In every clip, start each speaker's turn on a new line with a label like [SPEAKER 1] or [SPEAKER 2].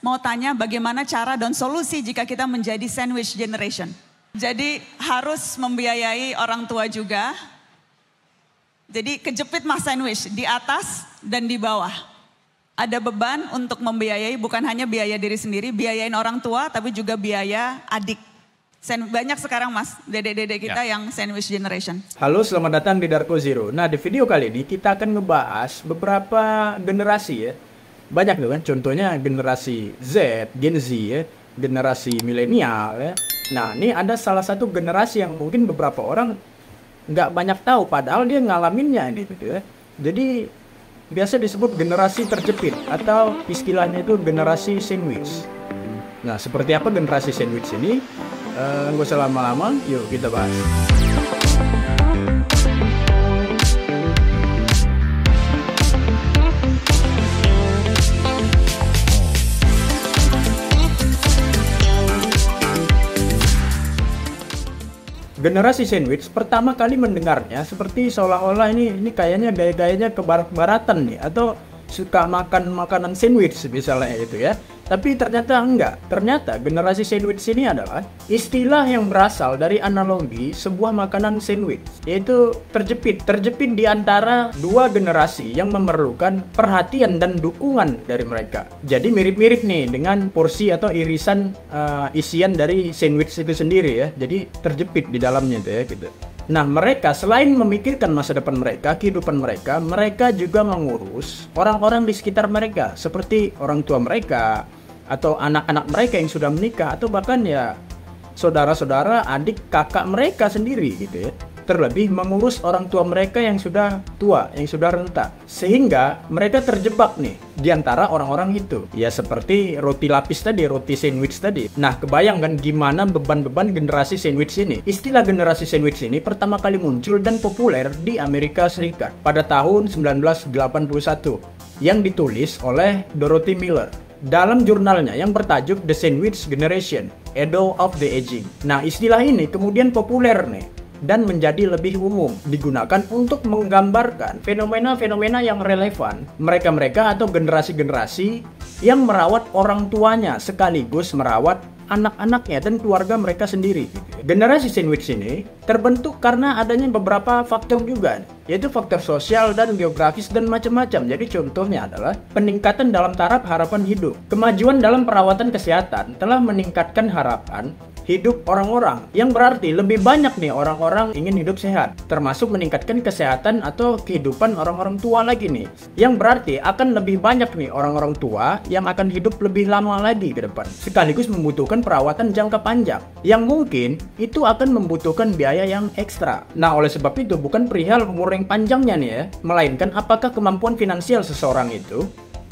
[SPEAKER 1] mau tanya bagaimana cara dan solusi jika kita menjadi sandwich generation. Jadi harus membiayai orang tua juga. Jadi kejepit mas sandwich di atas dan di bawah. Ada beban untuk membiayai, bukan hanya biaya diri sendiri, biayain orang tua tapi juga biaya adik. Banyak sekarang mas, dedek-dedek kita yang sandwich generation.
[SPEAKER 2] Halo, selamat datang di Darko Zero. Nah, di video kali ini kita akan ngebahas beberapa generasi ya. Banyak tuh kan, contohnya generasi Z, Gen Z ya, generasi milenial ya. Nah, ini ada salah satu generasi yang mungkin beberapa orang nggak banyak tahu, padahal dia ngalaminnya ini gitu ya. Jadi biasa disebut generasi terjepit atau istilahnya itu generasi sandwich. Nah, seperti apa generasi sandwich ini? Nggak usah lama-lama, yuk kita bahas. Generasi sandwich pertama kali mendengarnya seperti seolah-olah ini kayaknya gaya-gayanya ke barat-baratan nih, atau suka makan makanan sandwich misalnya itu ya. Tapi ternyata enggak. Ternyata generasi sandwich ini adalah istilah yang berasal dari analogi sebuah makanan sandwich, yaitu terjepit di antara dua generasi yang memerlukan perhatian dan dukungan dari mereka. Jadi mirip-mirip nih dengan porsi atau irisan isian dari sandwich itu sendiri ya. Jadi terjepit di dalamnya itu ya gitu. Nah, mereka selain memikirkan masa depan mereka, kehidupan mereka, mereka juga mengurus orang-orang di sekitar mereka, seperti orang tua mereka, atau anak-anak mereka yang sudah menikah, atau bahkan ya saudara-saudara, adik, kakak mereka sendiri gitu ya. Terlebih mengurus orang tua mereka yang sudah tua, yang sudah renta. Sehingga mereka terjebak nih di antara orang-orang itu. Ya seperti roti lapis tadi, roti sandwich tadi. Nah, kebayangkan gimana beban-beban generasi sandwich ini. Istilah generasi sandwich ini pertama kali muncul dan populer di Amerika Serikat pada tahun 1981 yang ditulis oleh Dorothy Miller dalam jurnalnya yang bertajuk The Sandwich Generation, Edo of the Aging. Nah, istilah ini kemudian populer nih dan menjadi lebih umum digunakan untuk menggambarkan fenomena-fenomena yang relevan mereka-mereka atau generasi-generasi yang merawat orang tuanya sekaligus merawat anak-anaknya dan keluarga mereka sendiri. Generasi sandwich ini terbentuk karena adanya beberapa faktor juga, yaitu faktor sosial dan geografis dan macam-macam. Jadi contohnya adalah peningkatan dalam taraf harapan hidup. Kemajuan dalam perawatan kesehatan telah meningkatkan harapan hidup orang-orang, yang berarti lebih banyak nih orang-orang ingin hidup sehat, termasuk meningkatkan kesehatan atau kehidupan orang-orang tua lagi nih, yang berarti akan lebih banyak nih orang-orang tua yang akan hidup lebih lama lagi ke depan, sekaligus membutuhkan perawatan jangka panjang yang mungkin itu akan membutuhkan biaya yang ekstra. Nah, oleh sebab itu bukan perihal umur yang panjangnya nih ya, melainkan apakah kemampuan finansial seseorang itu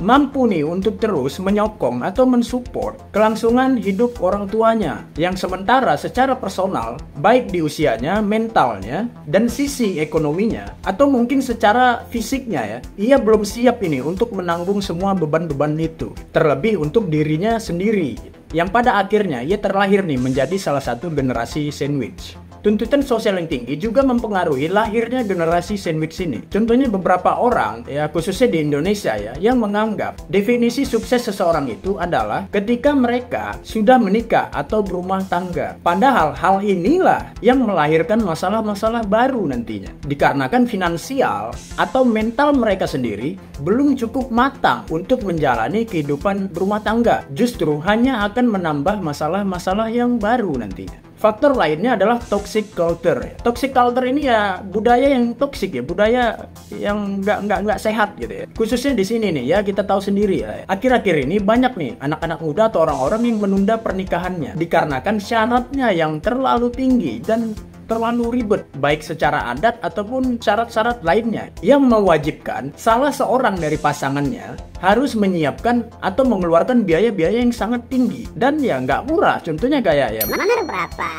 [SPEAKER 2] mampu nih untuk terus menyokong atau mensupport kelangsungan hidup orang tuanya yang sementara secara personal, baik di usianya, mentalnya, dan sisi ekonominya, atau mungkin secara fisiknya ya, ia belum siap ini untuk menanggung semua beban-beban itu, terlebih untuk dirinya sendiri, yang pada akhirnya ia terlahir nih menjadi salah satu generasi sandwich. Tuntutan sosial yang tinggi juga mempengaruhi lahirnya generasi sandwich ini. Contohnya beberapa orang, ya khususnya di Indonesia ya, yang menganggap definisi sukses seseorang itu adalah ketika mereka sudah menikah atau berumah tangga. Padahal hal inilah yang melahirkan masalah-masalah baru nantinya. Dikarenakan finansial atau mental mereka sendiri belum cukup matang untuk menjalani kehidupan berumah tangga. Justru hanya akan menambah masalah-masalah yang baru nantinya. Faktor lainnya adalah toxic culture. Toxic culture ini ya budaya yang toksik ya, budaya yang nggak sehat gitu ya. Khususnya di sini nih ya, kita tahu sendiri ya. Akhir-akhir ini banyak nih anak-anak muda atau orang-orang yang menunda pernikahannya dikarenakan syaratnya yang terlalu tinggi dan terlalu ribet, baik secara adat ataupun syarat-syarat lainnya yang mewajibkan salah seorang dari pasangannya harus menyiapkan atau mengeluarkan biaya-biaya yang sangat tinggi dan ya nggak murah. Contohnya kayak ya,
[SPEAKER 3] mahar berapa?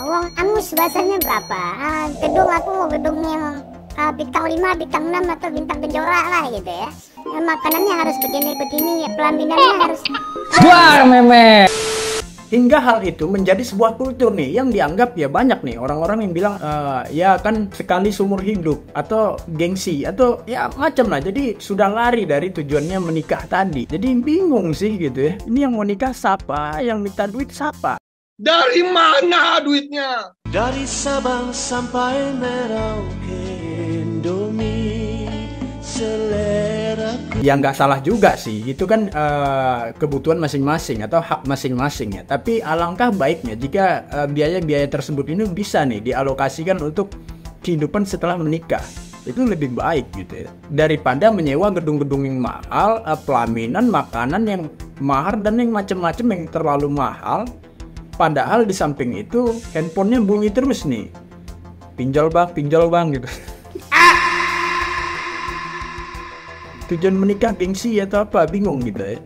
[SPEAKER 3] Uang angus bahasanya berapa? Gedung aku mau gedung yang bintang 5, bintang 6 atau bintang kejora lah gitu ya. Makanannya harus begini-begini, pelampiannya harus.
[SPEAKER 4] Wah, meme.
[SPEAKER 2] Hingga hal itu menjadi sebuah kultur nih yang dianggap ya banyak nih orang-orang yang bilang ya kan sekali seumur hidup atau gengsi atau ya macam lah. Jadi sudah lari dari tujuannya menikah tadi. Jadi bingung sih gitu ya. Ini yang mau nikah siapa? Yang minta duit siapa?
[SPEAKER 4] Dari mana duitnya?
[SPEAKER 5] Dari Sabang sampai Merauke, Indomie selera.
[SPEAKER 2] Ya nggak salah juga sih, itu kan kebutuhan masing-masing atau hak masing-masing ya. Tapi alangkah baiknya jika biaya-biaya tersebut ini bisa nih dialokasikan untuk kehidupan setelah menikah. Itu lebih baik gitu ya. Daripada menyewa gedung-gedung yang mahal, pelaminan, makanan yang mahal dan yang macam-macam yang terlalu mahal. Padahal di samping itu handphonenya bunyi terus nih. Pinjol bang gitu. Tujuan menikah gengsi atau apa, bingung gitu ya.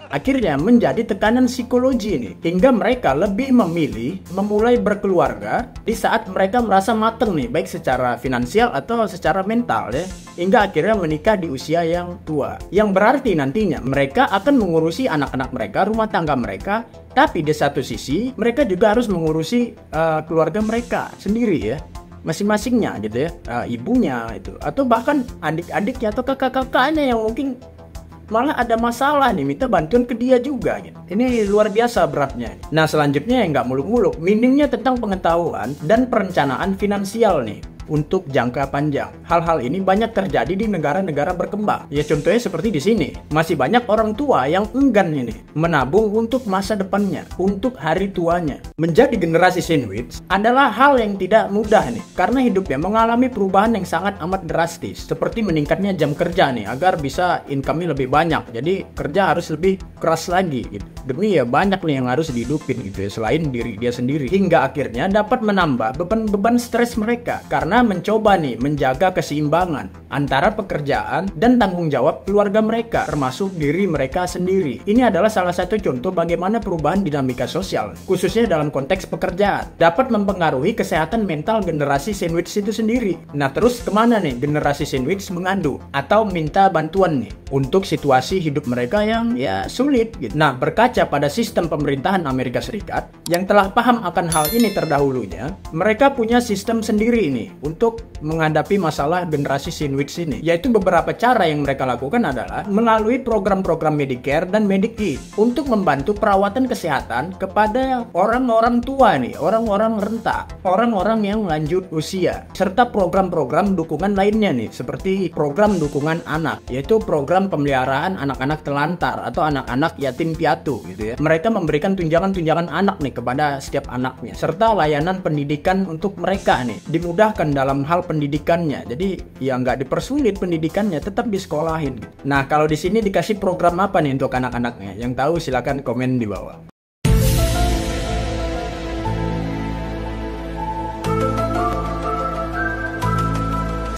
[SPEAKER 2] Akhirnya menjadi tekanan psikologi ini, hingga mereka lebih memilih memulai berkeluarga di saat mereka merasa mateng nih, baik secara finansial atau secara mental ya, hingga akhirnya menikah di usia yang tua. Yang berarti nantinya mereka akan mengurusi anak-anak mereka, rumah tangga mereka, tapi di satu sisi mereka juga harus mengurusi keluarga mereka sendiri ya, masing-masingnya gitu ya, ibunya itu, atau bahkan adik-adiknya atau kakak-kakaknya yang mungkin malah ada masalah nih, minta bantuan ke dia juga gitu. Ini luar biasa beratnya. Nah selanjutnya yang nggak muluk-muluk, minimnya tentang pengetahuan dan perencanaan finansial nih untuk jangka panjang. Hal-hal ini banyak terjadi di negara-negara berkembang. Ya contohnya seperti di sini, masih banyak orang tua yang enggan ini menabung untuk masa depannya, untuk hari tuanya. Menjadi generasi sandwich adalah hal yang tidak mudah nih, karena hidupnya mengalami perubahan yang sangat amat drastis, seperti meningkatnya jam kerja nih agar bisa income-nya lebih banyak. Jadi kerja harus lebih keras lagi gitu. Demi ya banyak nih yang harus dihidupin gitu ya, selain diri dia sendiri. Hingga akhirnya dapat menambah beban stres mereka karena mencoba nih menjaga keseimbangan antara pekerjaan dan tanggung jawab keluarga mereka, termasuk diri mereka sendiri. Ini adalah salah satu contoh bagaimana perubahan dinamika sosial, khususnya dalam konteks pekerjaan, dapat mempengaruhi kesehatan mental generasi sandwich itu sendiri. Nah terus kemana nih generasi sandwich mengadu atau minta bantuan nih untuk situasi hidup mereka yang ya sulit gitu. Nah berkaca pada sistem pemerintahan Amerika Serikat yang telah paham akan hal ini terdahulunya, mereka punya sistem sendiri ini untuk menghadapi masalah generasi sandwich ini, yaitu beberapa cara yang mereka lakukan adalah melalui program-program Medicare dan Medicaid untuk membantu perawatan kesehatan kepada orang-orang tua nih, orang-orang renta, orang-orang yang lanjut usia, serta program-program dukungan lainnya nih, seperti program dukungan anak, yaitu program pemeliharaan anak-anak telantar atau anak-anak yatim piatu gitu ya. Mereka memberikan tunjangan-tunjangan anak nih kepada setiap anaknya, serta layanan pendidikan untuk mereka nih, dimudahkan dalam hal pendidikannya. Jadi ya nggak dipersulit pendidikannya, tetap disekolahin. Nah kalau di sini dikasih program apa nih untuk anak-anaknya? Yang tahu silakan komen di bawah.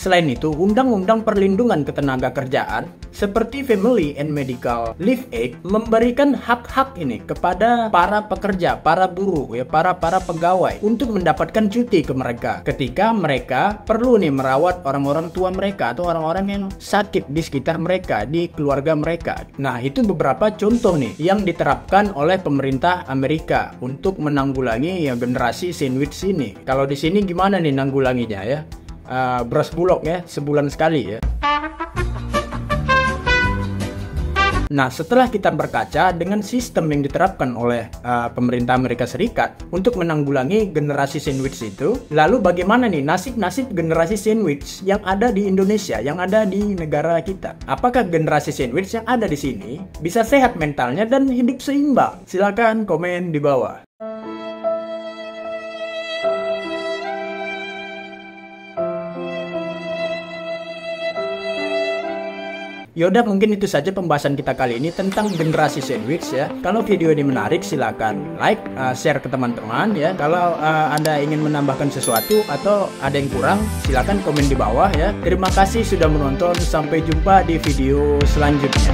[SPEAKER 2] Selain itu, Undang-Undang Perlindungan Ketenagakerjaan seperti Family and Medical Leave Act memberikan hak-hak ini kepada para pekerja, para buruh, ya para pegawai untuk mendapatkan cuti ke mereka ketika mereka perlu nih merawat orang-orang tua mereka atau orang-orang yang sakit di sekitar mereka, di keluarga mereka. Nah, itu beberapa contoh nih yang diterapkan oleh pemerintah Amerika untuk menanggulangi ya generasi sandwich ini. Kalau di sini gimana nih nanggulanginya ya? Beras bulog ya, sebulan sekali ya. Nah, setelah kita berkaca dengan sistem yang diterapkan oleh pemerintah Amerika Serikat untuk menanggulangi generasi sandwich itu, lalu bagaimana nih nasib-nasib generasi sandwich yang ada di Indonesia, yang ada di negara kita? Apakah generasi sandwich yang ada di sini bisa sehat mentalnya dan hidup seimbang? Silakan komen di bawah. Yaudah, mungkin itu saja pembahasan kita kali ini tentang generasi sandwich ya. Kalau video ini menarik silakan like, share ke teman-teman ya. Kalau Anda ingin menambahkan sesuatu atau ada yang kurang, silakan komen di bawah ya. Terima kasih sudah menonton, sampai jumpa di video selanjutnya.